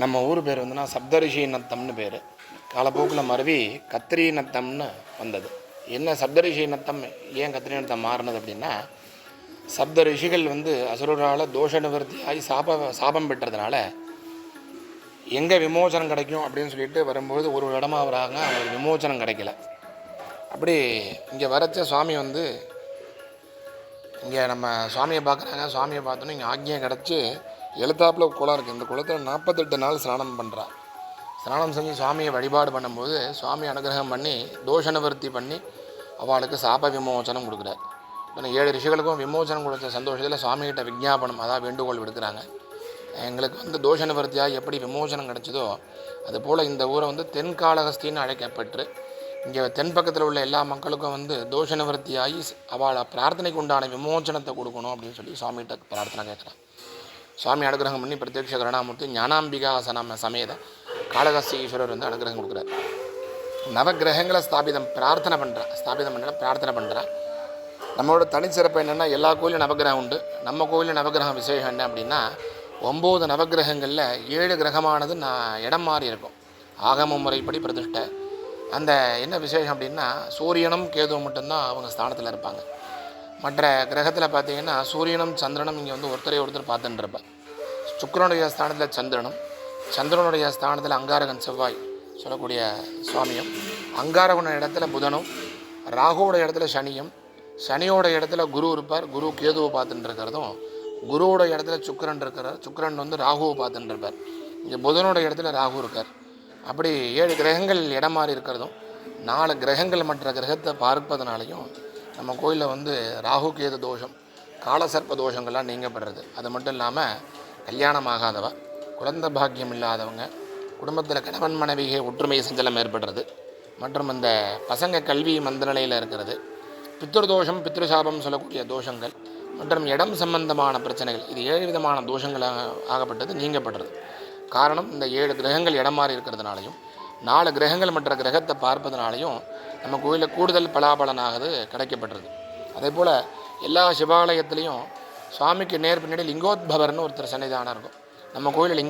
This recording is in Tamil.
நம்ம ஊர் பேர் வந்துன்னா சப்தரிஷி நத்தம்னு பேர். காலப்போக்கில் மருவி கத்திரி நத்தம்னு வந்தது. என்ன சப்தரிஷி நத்தம் ஏன் கத்திரி நத்தம் மாறினது அப்படின்னா, சப்த ரிஷிகள் அசுரரால் தோஷ நிவர்த்தியாகி சாபம் பெற்றதுனால எங்கே விமோசனம் கிடைக்கும் அப்படின்னு சொல்லிட்டு வரும்போது ஒரு இடமா வராங்க, அவங்களுக்கு விமோசனம் கிடைக்கல. அப்படி இங்கே வரச்ச சுவாமி இங்கே நம்ம சுவாமியை பார்க்குறாங்க. சுவாமியை பார்த்தோன்னே இங்கே ஆக்ஞையை கிடச்சி எழுத்தாப்பில் குளம் இருக்குது. இந்த குளத்தில் 48 நாள் ஸ்நானம் பண்ணுறா. ஸ்நானம் செஞ்சு சுவாமியை வழிபாடு பண்ணும்போது சுவாமி அனுகிரகம் பண்ணி தோஷ நிவர்த்தி பண்ணி அவளுக்கு சாப விமோசனம் கொடுக்குறார். இப்போ 7 ரிஷிகளுக்கும் விமோசனம் கொடுத்த சந்தோஷத்தில் சுவாமிகிட்ட விஞ்ஞாபனம், அதாவது வேண்டுகோள் விடுக்கிறாங்க. எங்களுக்கு தோஷ நிவர்த்தியாக எப்படி விமோசனம் கிடச்சிதோ அதுபோல் இந்த ஊரை தென்காளஹஸ்தின்னு அழைக்கப்பட்டு இங்கே தென்பக்கத்தில் உள்ள எல்லா மக்களுக்கும் தோஷ நிவர்த்தியாகி அவளை பிரார்த்தனைக்கு உண்டான விமோசனத்தை கொடுக்கணும் அப்படின்னு சொல்லி சுவாமிகிட்ட பிரார்த்தனை கேட்குறான். சுவாமி அனுகிரகம் பண்ணி பிரத்யக்ஷ கருணாமூர்த்தி ஞானாம்பிகாசனம் சமேத காளஹஸ்தி ஈஸ்வரர் அனுகிரகம் கொடுக்குறார். நவகிரகங்களை ஸ்தாபிதம் பண்ணுறா. நம்மளோட தனிச்சிறப்பு என்னென்னா, எல்லா கோயிலும் நவகிரகம் உண்டு. நம்ம கோயிலில் நவகிரகம் விசேஷம் என்ன அப்படின்னா, 9 நவகிரகங்களில் 7 கிரகமானது இடம் மாறி இருக்கும். ஆகம முறைப்படி பிரதிஷ்டை. அந்த என்ன விசேஷம் அப்படின்னா, சூரியனும் கேதுவும் மட்டும்தான் அவங்க ஸ்தானத்தில் இருப்பாங்க. மற்ற கிரகத்தில் பார்த்திங்கன்னா சூரியனும் சந்திரனும் இங்கே ஒருத்தர் பார்த்துட்டு இருப்பார். சுக்கிரனுடைய ஸ்தானத்தில் சந்திரனும், சந்திரனுடைய ஸ்தானத்தில் அங்காரகன் செவ்வாய் சொல்லக்கூடிய சுவாமியும், அங்காரகன இடத்துல புதனும், ராகுவோட இடத்துல சனியும், சனியோட இடத்துல குரு இருப்பார். குரு கேதுவை பார்த்துட்டு இருக்கிறதும், குருவோட இடத்துல சுக்கிரன் இருக்கிறார். சுக்கிரன் ராகுவை பார்த்துட்டு இருப்பார். இங்கே புதனோட இடத்துல ராகு இருக்கார். அப்படி 7 கிரகங்கள் இடம் மாறி இருக்கிறதும், 4 கிரகங்கள் மற்ற கிரகத்தை பார்ப்பதனாலையும் நம்ம கோயிலில் ராகு கேது தோஷம், காலசர்ப்ப தோஷங்கள்லாம் நீங்கப்படுறது. அது மட்டும் இல்லாமல் கல்யாணம் ஆகாதவ, குழந்தை பாக்கியம் இல்லாதவங்க, குடும்பத்தில் கணவன் மனைவியை ஒற்றுமை சஞ்சலம் ஏற்படுறது, மற்றும் இந்த பசங்க கல்வி மந்த நிலையில் இருக்கிறது, பித்ருதோஷம் பித்ருசாபம் சொல்லக்கூடிய தோஷங்கள், மற்றும் இடம் சம்பந்தமான பிரச்சனைகள், இது 7 விதமான தோஷங்களாக ஆகப்பட்டது நீங்கப்படுறது. காரணம், இந்த 7 கிரகங்கள் இடம் மாறி இருக்கிறதுனாலையும் 4 கிரகங்கள் மற்ற கிரகத்தை பார்ப்பதனாலையும் நம்ம கோயிலில் கூடுதல் பலாபலனாக கிடைக்கப்பட்டுறது. அதே போல் எல்லா சிவாலயத்துலேயும் சுவாமிக்கு நேர் பின்னாடி லிங்கோத்பவர்னு ஒருத்தர் சன்னிதானம் இருக்கும். நம்ம கோயிலில்